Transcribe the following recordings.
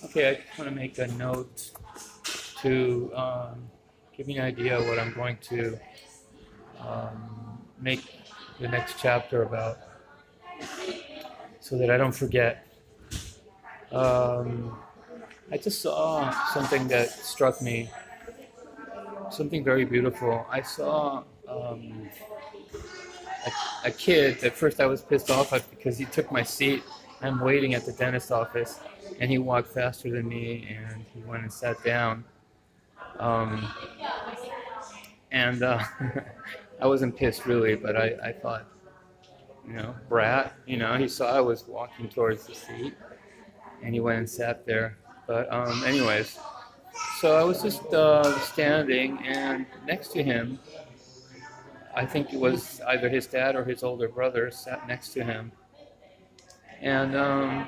Okay, I just want to make a note to give you an idea of what I'm going to make the next chapter about so that I don't forget. Um, I just saw something that struck me, something very beautiful. I saw a kid. At first, I was pissed off at because he took my seat. I'm waiting at the dentist office, and he walked faster than me, and he went and sat down. Um, and I wasn't pissed really, but I thought, brat. He saw I was walking towards the seat, and he went and sat there. But anyways, so I was just standing, and next to him, I think it was either his dad or his older brother sat next to him, and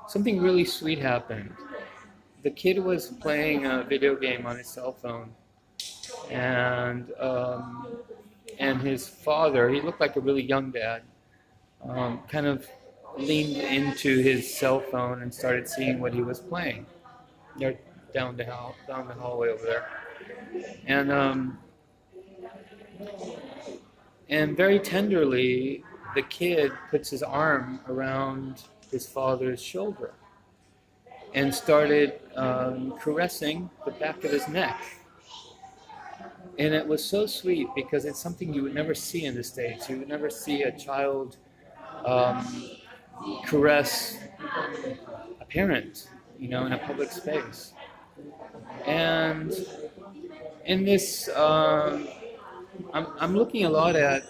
something really sweet happened. The kid was playing a video game on his cell phone, and his father, he looked like a really young dad, kind of leaned into his cell phone and started seeing what he was playing. They're down the hallway over there, and very tenderly, the kid puts his arm around his father's shoulder and started caressing the back of his neck. And it was so sweet because it's something you would never see in the States. You would never see a child caress a parent, in a public space. And in this, I'm looking a lot at,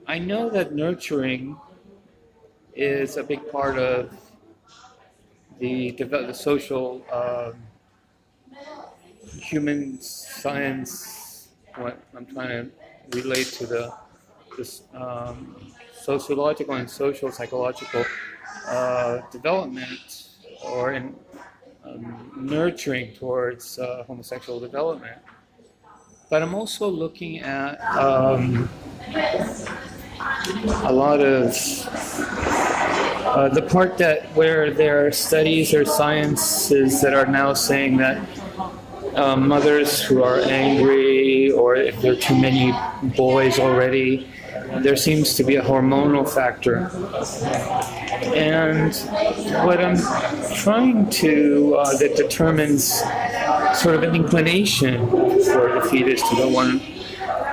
I know that nurturing is a big part of the social human science, what I'm trying to relate to this sociological and social psychological development, or in nurturing towards homosexual development. But I'm also looking at a lot of the part where there are studies or sciences that are now saying that mothers who are angry, or if there are too many boys already, there seems to be a hormonal factor. And what I'm trying to, that determines sort of an inclination for the fetus to go on.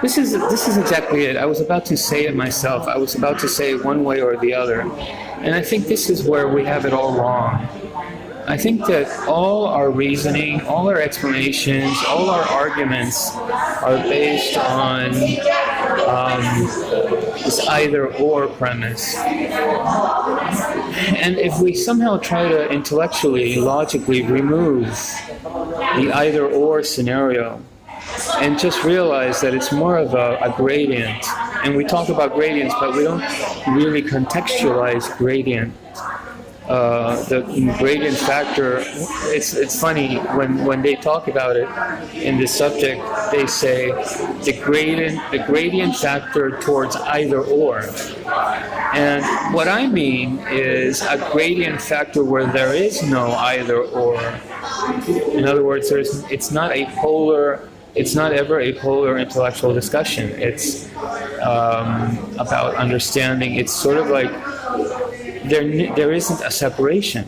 This is exactly it. I was about to say it myself. I was about to say one way or the other. And I think this is where we have it all wrong. I think that all our reasoning, all our explanations, all our arguments are based on this either-or premise. And if we somehow try to intellectually, logically remove the either-or scenario and just realize that it's more of a gradient, and we talk about gradients, but we don't really contextualize gradient. The gradient factor, it's funny, when they talk about it in this subject, they say the gradient factor towards either or. And what I mean is a gradient factor where there is no either or. In other words, it's not ever a polar intellectual discussion. It's about understanding. It's sort of like there isn't a separation.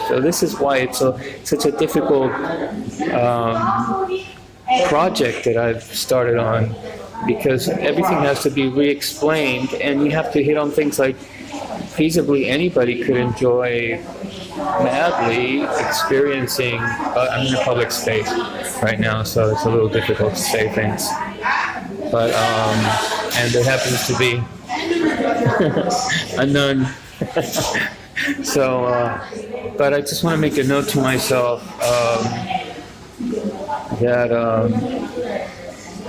So this is why it's such a difficult project that I've started on, because everything has to be re-explained, and you have to hit on things like feasibly anybody could enjoy madly experiencing. I'm in a public space right now, so it's a little difficult to say things. But and there happens to be a nun. So, but I just want to make a note to myself that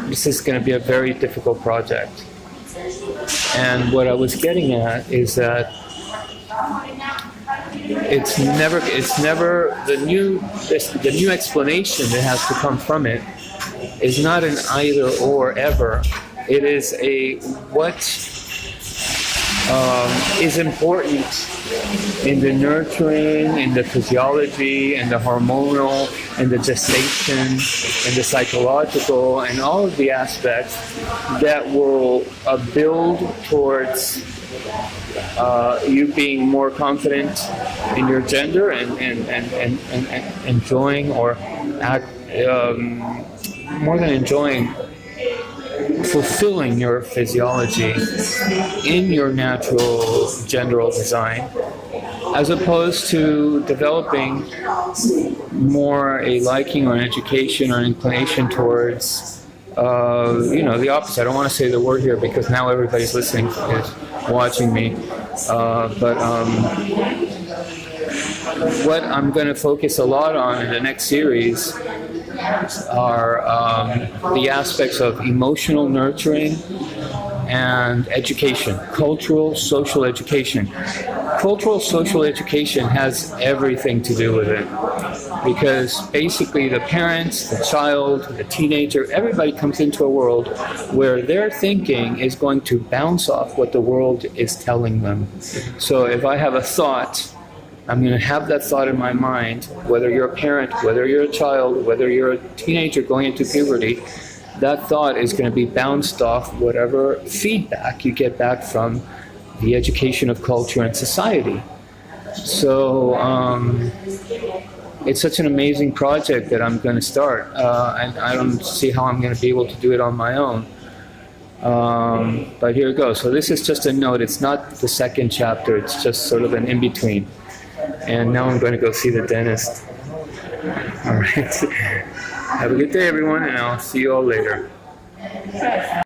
this is going to be a very difficult project. And what I was getting at is that it's never the new explanation that has to come from it is not an either or ever. It is a what is important in the nurturing, in the physiology, and the hormonal, and the gestation, and the psychological, and all of the aspects that will build towards you being more confident in your gender and enjoying or more than enjoying, fulfilling your physiology in your natural genderal design, as opposed to developing more a liking or an education or an inclination towards, the opposite. I don't want to say the word here because now everybody's listening, is watching me. But what I'm going to focus a lot on in the next series are the aspects of emotional nurturing and education, cultural, social education. Cultural, social education has everything to do with it, because basically the parents, the child, the teenager, everybody comes into a world where their thinking is going to bounce off what the world is telling them. So if I have a thought, I'm going to have that thought in my mind, whether you're a parent, whether you're a child, whether you're a teenager going into puberty, that thought is going to be bounced off whatever feedback you get back from the education of culture and society. So it's such an amazing project that I'm going to start. And I don't see how I'm going to be able to do it on my own. But here it goes. So this is just a note. It's not the second chapter. It's just sort of an in-between. And now I'm going to go see the dentist. All right. Have a good day, everyone, and I'll see you all later.